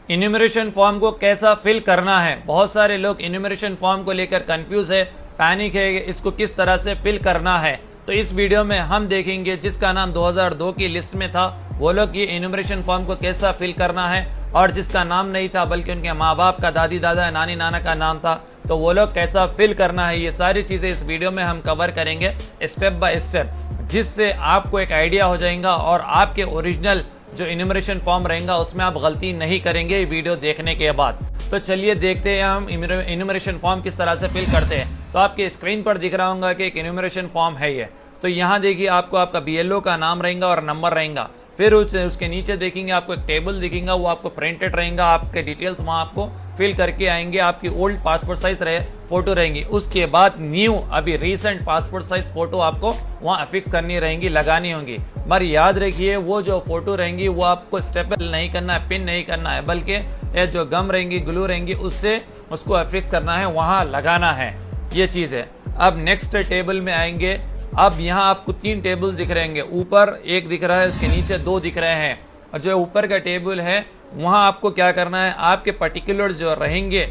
Enumeration form को कैसा fill करना है। बहुत सारे लोग इन्यूमरेशन फॉर्म को लेकर कंफ्यूज है, पैनिक है, इसको किस तरह से फिल करना है। तो इस वीडियो में हम देखेंगे जिसका नाम 2002 की लिस्ट में था वो लोग ये इन्यूमरेशन फॉर्म को कैसा फिल करना है, और जिसका नाम नहीं था बल्कि उनके माँ बाप का, दादी दादा, नानी नाना का नाम था, तो वो लोग कैसा फिल करना है। ये सारी चीजें इस वीडियो में हम कवर करेंगे स्टेप बाय स्टेप, जिससे आपको एक आइडिया हो जाएगा और आपके ओरिजिनल जो इन्यूमरेशन फॉर्म रहेगा उसमें आप गलती नहीं करेंगे ये वीडियो देखने के बाद। तो चलिए देखते हैं हम इन्यूमरेशन फॉर्म किस तरह से फिल करते हैं। तो आपके स्क्रीन पर दिख रहा होगा कि एक इन्यूमरेशन फॉर्म है ये। तो यहाँ देखिए आपको आपका बीएलओ का नाम रहेगा और नंबर रहेगा। फिर उसके नीचे देखेंगे आपको एक टेबल दिखेगा, वो आपको प्रिंटेड रहेगा, आपके डिटेल्स वहाँ आपको फिल करके आएंगे। आपकी ओल्ड पासपोर्ट साइज फोटो रहेंगी। उसके बाद न्यू अभी रिसेंट पासपोर्ट साइज फोटो आपको वहाँ अफिक्स करनी रहेंगी, लगानी होंगी। मगर याद रखिए वो जो फोटो रहेंगी वो आपको स्टेपल नहीं करना है, पिन नहीं करना है, बल्कि ये जो गम रहेंगी, ग्लू रहेंगी, उससे उसको अफिक्स करना है, वहाँ लगाना है। ये चीज़ है। अब नेक्स्ट टेबल में आएंगे। अब यहाँ आपको 3 टेबल दिख रहे हैं, ऊपर एक दिख रहा है, उसके नीचे 2 दिख रहे हैं। और जो ऊपर का टेबल है वहाँ आपको क्या करना है, आपके पर्टिकुलर्स जो रहेंगे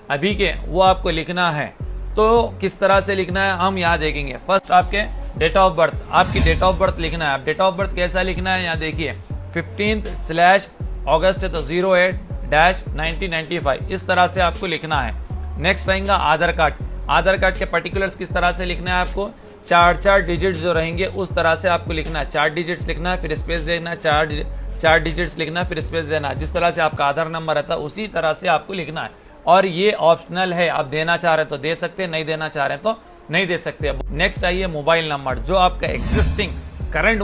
अभी के वो आपको लिखना है। तो किस तरह से लिखना है हम यहाँ देखेंगे। फर्स्ट आपके डेट ऑफ बर्थ, आपकी डेट ऑफ बर्थ लिखना है। अब डेट ऑफ बर्थ कैसा लिखना है यहाँ देखिए, 15/August है तो 08-1995, इस तरह से आपको लिखना है। नेक्स्ट रहेगा आधार कार्ड। आधार कार्ड के पर्टिकुलर्स किस तरह से लिखना है आपको, 4 डिजिट्स जो रहेंगे उस तरह से आपको लिखना है। 4 डिजिट्स लिखना है, फिर स्पेस देना है, 4 डिजिट्स लिखना है, फिर स्पेस देना है। जिस तरह से आपका आधार नंबर रहता है उसी तरह से आपको लिखना है। और ये ऑप्शनल है, आप देना चाह रहे हैं तो दे सकते हैं, नहीं देना चाह रहे हैं तो नहीं दे सकते। नेक्स्ट आइए मोबाइल नंबर, जो आपका एग्जिस्टिंग करंट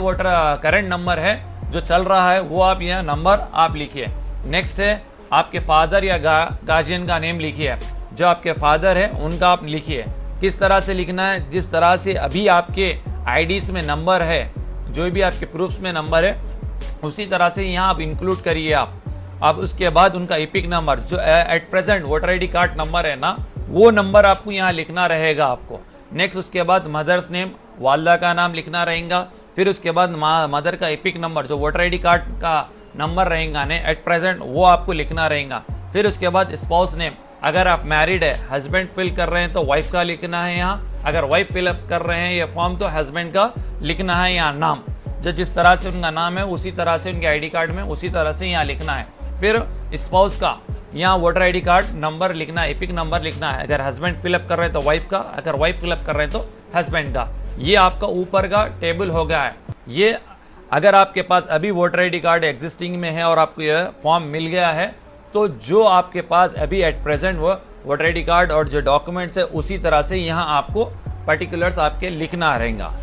नंबर है जो चल रहा है वो आप यह नंबर आप लिखिए। नेक्स्ट है आपके फादर या गार्जियन का नेम लिखिए, जो आपके फादर है उनका आप लिखिए। किस तरह से लिखना है, जिस तरह से अभी आपके आईडीज में नंबर है, जो भी आपके प्रूफ्स में नंबर है उसी तरह से यहाँ आप इंक्लूड करिए आप। अब उसके बाद उनका एपिक नंबर जो at present voter ID card number है ना, वो नंबर आपको यहाँ लिखना रहेगा आपको। नेक्स्ट उसके बाद मदर्स नेम, वालदा का नाम लिखना रहेगा। फिर उसके बाद मदर का एपिक नंबर जो वोटर आईडी कार्ड का नंबर रहेगा ने एट प्रेजेंट वो आपको लिखना रहेगा। फिर उसके बाद स्पाउस नेम, अगर आप मैरिड है, हस्बैंड फिल कर रहे हैं तो वाइफ का लिखना है यहाँ। अगर वाइफ फिलअप कर रहे हैं ये फॉर्म तो हस्बैंड का लिखना है यहाँ नाम। जो जिस तरह से उनका नाम है उसी तरह से उनके आईडी कार्ड में उसी तरह से यहाँ लिखना है। फिर स्पाउस का यहाँ वोटर आईडी कार्ड नंबर लिखना है, एपिक नंबर लिखना है। अगर हस्बैंड फिलअप कर रहे हैं तो वाइफ का, अगर वाइफ फिलअप कर रहे हैं तो हस्बैंड का। ये आपका ऊपर का टेबल हो गया है। ये अगर आपके पास अभी वोटर आईडी कार्ड एग्जिस्टिंग में है और आपको यह फॉर्म मिल गया है तो जो आपके पास अभी एट प्रेजेंट वो वोटर आईडी कार्ड और जो डॉक्यूमेंट्स है उसी तरह से यहाँ आपको पर्टिकुलर्स आपके लिखना रहेगा।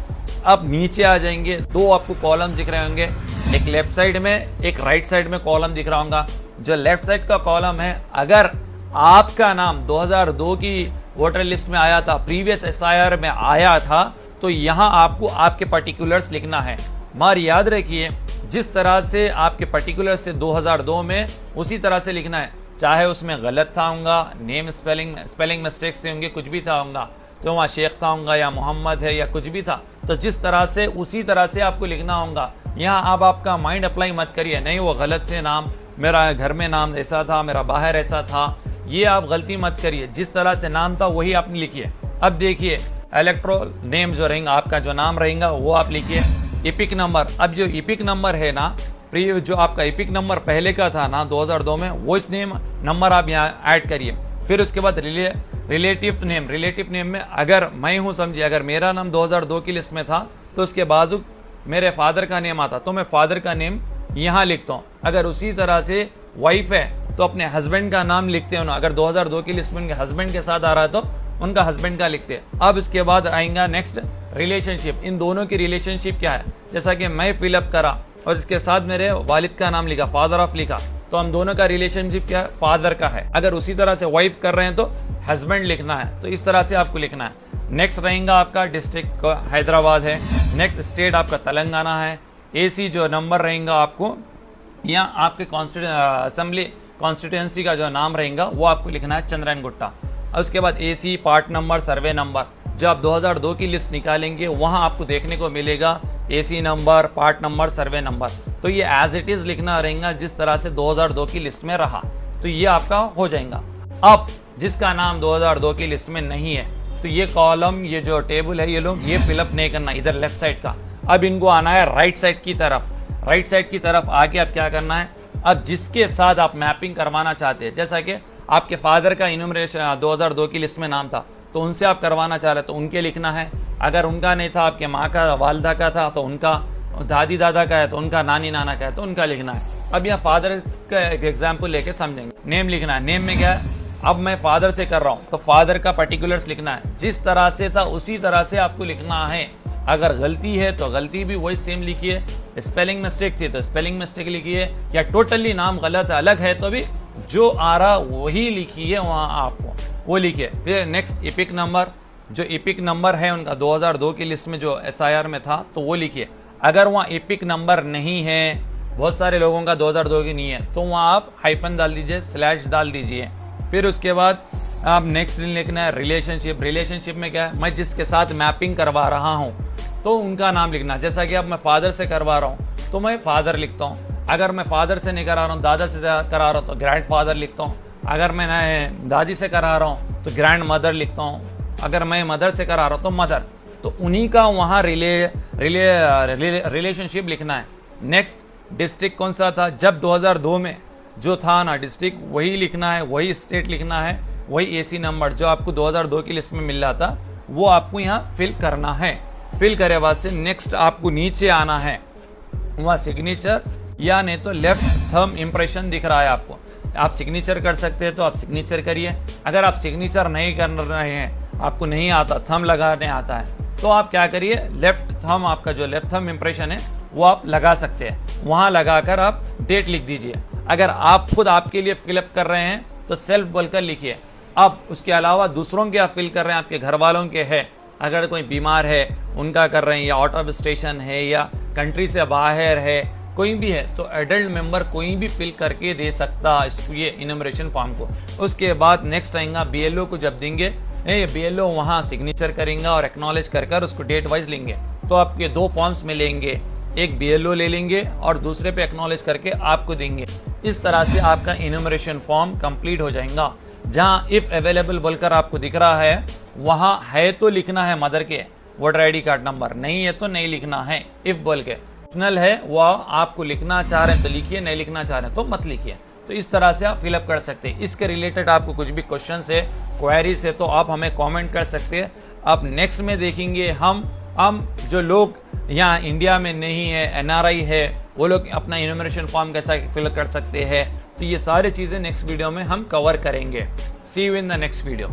अब नीचे आ जाएंगे, 2 आपको कॉलम दिख रहे होंगे, एक लेफ्ट साइड में एक राइट साइड में कॉलम दिख रहा होगा। जो लेफ्ट साइड का कॉलम है, अगर आपका नाम 2002 की वोटर लिस्ट में आया था, प्रीवियस एसआईआर में आया था, तो यहाँ आपको आपके पर्टिकुलर्स लिखना है। मगर याद रखिए जिस तरह से आपके पर्टिकुलर्स से 2002 में उसी तरह से लिखना है। चाहे उसमें गलत था होगा, नेम स्पेलिंग मिस्टेक्स थे होंगे, कुछ भी था होगा, तो वहाँ शेख था होगा या मोहम्मद है या कुछ भी था, तो जिस तरह से उसी तरह से आपको लिखना होगा। यहाँ अब आपका माइंड अप्लाई मत करिए, नहीं वो गलत थे नाम, मेरा घर में नाम ऐसा था, मेरा बाहर ऐसा था, ये आप गलती मत करिए। जिस तरह से नाम था वही आपने लिखिए। अब देखिए इलेक्ट्रोल नेम जो रहेगा, आपका जो नाम रहेगा वो आप लिखिए। एपिक नंबर, अब जो एपिक नंबर है ना, जो आपका एपिक नंबर पहले का था ना 2002 में, वो इस नेम नंबर आप यहाँ ऐड करिए। फिर उसके बाद रिलेटिव नेम में अगर मैं हूँ समझिए, अगर मेरा नाम 2002 की लिस्ट में था तो उसके बाजू मेरे फादर का नेम आता तो मैं फादर का नेम यहाँ लिखता हूँ। अगर उसी तरह से वाइफ है तो अपने हस्बैंड का नाम लिखते हैं ना, अगर 2002 की लिस्ट में उनके हस्बैंड के साथ आ रहा है तो उनका हस्बैंड का लिखते हैं। अब इसके बाद आएगा नेक्स्ट रिलेशनशिप। इन दोनों की रिलेशनशिप क्या है, जैसा कि मैं फिलअप करा और इसके साथ मेरे वालिद का नाम लिखा, फादर ऑफ लिखा, तो हम दोनों का रिलेशनशिप क्या है, फादर का है। अगर उसी तरह से वाइफ कर रहे हैं तो हस्बैंड लिखना है, तो इस तरह से आपको लिखना है। नेक्स्ट रहेगा आपका डिस्ट्रिक्ट हैदराबाद है, नेक्स्ट स्टेट आपका तेलंगाना है। एसी जो नंबर रहेगा आपको यहाँ आपके असेंबली कॉन्स्टिट्यूंसी का जो नाम रहेगा वो आपको लिखना है चंद्रनगुट्टा। उसके बाद AC part number, survey number, जो आप 2002 की लिस्ट निकालेंगे वहाँ आपको देखने को मिलेगा AC number, part number, survey number. तो ये एज इट इज लिखना रहेगा जिस तरह से 2002 की लिस्ट में रहा, तो ये आपका हो जाएगा। अब जिसका नाम 2002 की लिस्ट में नहीं है तो ये कॉलम, ये जो टेबल है, ये लोग ये फिलअप नहीं करना इधर लेफ्ट साइड का। अब इनको आना है राइट साइड की तरफ। राइट साइड की तरफ आके अब क्या करना है, अब जिसके साथ आप मैपिंग करवाना चाहते हैं, जैसा कि आपके फादर का इनुमरेशन 2002 की लिस्ट में नाम था तो उनसे आप करवाना चाह रहे तो उनके लिखना है। अगर उनका नहीं था, आपके माँ का, वालदा का था तो उनका, दादी दादा का है तो उनका, नानी नाना का है तो उनका लिखना है। अब यहाँ फादर का एक एग्जाम्पल लेके समझेंगे। नेम लिखना है। नेम में क्या है, अब मैं फादर से कर रहा हूँ तो फादर का पर्टिकुलर्स लिखना है, जिस तरह से था उसी तरह से आपको लिखना है। अगर गलती है तो गलती भी वही सेम लिखिए, स्पेलिंग मिस्टेक थी तो स्पेलिंग मिस्टेक लिखिए, या टोटली नाम गलत अलग है तो भी जो आ रहा वही लिखिए, वहाँ आपको वो लिखिए। फिर नेक्स्ट इपिक नंबर, जो इपिक नंबर है उनका 2002 की लिस्ट में जो SIR में था तो वो लिखिए। अगर वहाँ इपिक नंबर नहीं है, बहुत सारे लोगों का 2002 की नहीं है, तो वहाँ आप हाइफन डाल दीजिए, स्लैश डाल दीजिए। फिर उसके बाद आप नेक्स्ट लिखना है रिलेशनशिप। रिलेशनशिप में क्या है, मैं जिसके साथ मैपिंग करवा रहा हूँ तो उनका नाम लिखना। जैसा कि अब मैं फादर से करवा रहा हूँ तो मैं फादर लिखता हूँ। अगर मैं फादर से नहीं करा रहा हूँ, दादा से करा रहा हूँ तो ग्रैंड फादर लिखता हूँ। अगर मैं दादी से करा रहा हूँ तो ग्रैंड मदर लिखता हूँ। अगर मैं मदर से करा रहा हूँ तो मदर। तो उन्हीं का वहाँ रिलेशनशिप लिखना है। नेक्स्ट डिस्ट्रिक्ट कौन सा था, जब 2002 में जो था ना डिस्ट्रिक्ट, वही लिखना है, वही स्टेट लिखना है, वही एसी नंबर जो आपको 2002 की लिस्ट में मिल रहा था वो आपको यहाँ फिल करना है। फिल करे बाद से नेक्स्ट आपको नीचे आना है, वहाँ सिग्नेचर या नहीं तो लेफ्ट थंब इम्प्रेशन दिख रहा है आपको। आप सिग्नेचर कर सकते हैं तो आप सिग्नेचर करिए। अगर आप सिग्नेचर नहीं कर रहे हैं, आपको नहीं आता, थंब लगाने आता है, तो आप क्या करिए, लेफ्ट थंब, आपका जो लेफ्ट थंब इम्प्रेशन है वो आप लगा सकते हैं। वहाँ लगाकर आप डेट लिख दीजिए। अगर आप खुद आपके लिए फिलअप कर रहे हैं तो सेल्फ बोलकर लिखिए। अब उसके अलावा दूसरों के आप फिल कर रहे हैं, आपके घर वालों के है, अगर कोई बीमार है उनका कर रहे हैं, या आउट ऑफ स्टेशन है, या कंट्री से बाहर है, कोई भी है, तो एडल्ट मेंबर कोई भी फिल करके दे सकता है ये इनमरेशन फॉर्म को। उसके बाद नेक्स्ट आएगा BLO को जब देंगे, BLO वहाँ सिग्नेचर करेंगे और एक्नॉलेज कर उसको डेट वाइज लेंगे। तो आपके दो फॉर्म्स मिलेंगे, एक BLO ले लेंगे और दूसरे पे एक्नॉलेज करके आपको देंगे। इस तरह से आपका इनमरेशन फॉर्म कंप्लीट हो जाएगा। जहाँ इफ अवेलेबल बोलकर आपको दिख रहा है, वहाँ है तो लिखना है मदर के वोटर ID कार्ड नंबर, नहीं है तो नहीं लिखना है। इफ बोल के ऑप्शनल है, वह आपको लिखना चाह रहे हैं तो लिखिए, नहीं लिखना चाह रहे हैं तो मत लिखिए। तो इस तरह से आप फिलअप कर सकते हैं। इसके रिलेटेड आपको कुछ भी क्वेश्चन है, क्वेरीज है, तो आप हमें कमेंट कर सकते हैं। अब नेक्स्ट में देखेंगे हम जो लोग यहाँ इंडिया में नहीं है, NRI है, वो लोग अपना इनमरेशन फॉर्म कैसा फिल कर सकते हैं। तो ये सारी चीज़ें नेक्स्ट वीडियो में हम कवर करेंगे। See you in the next video.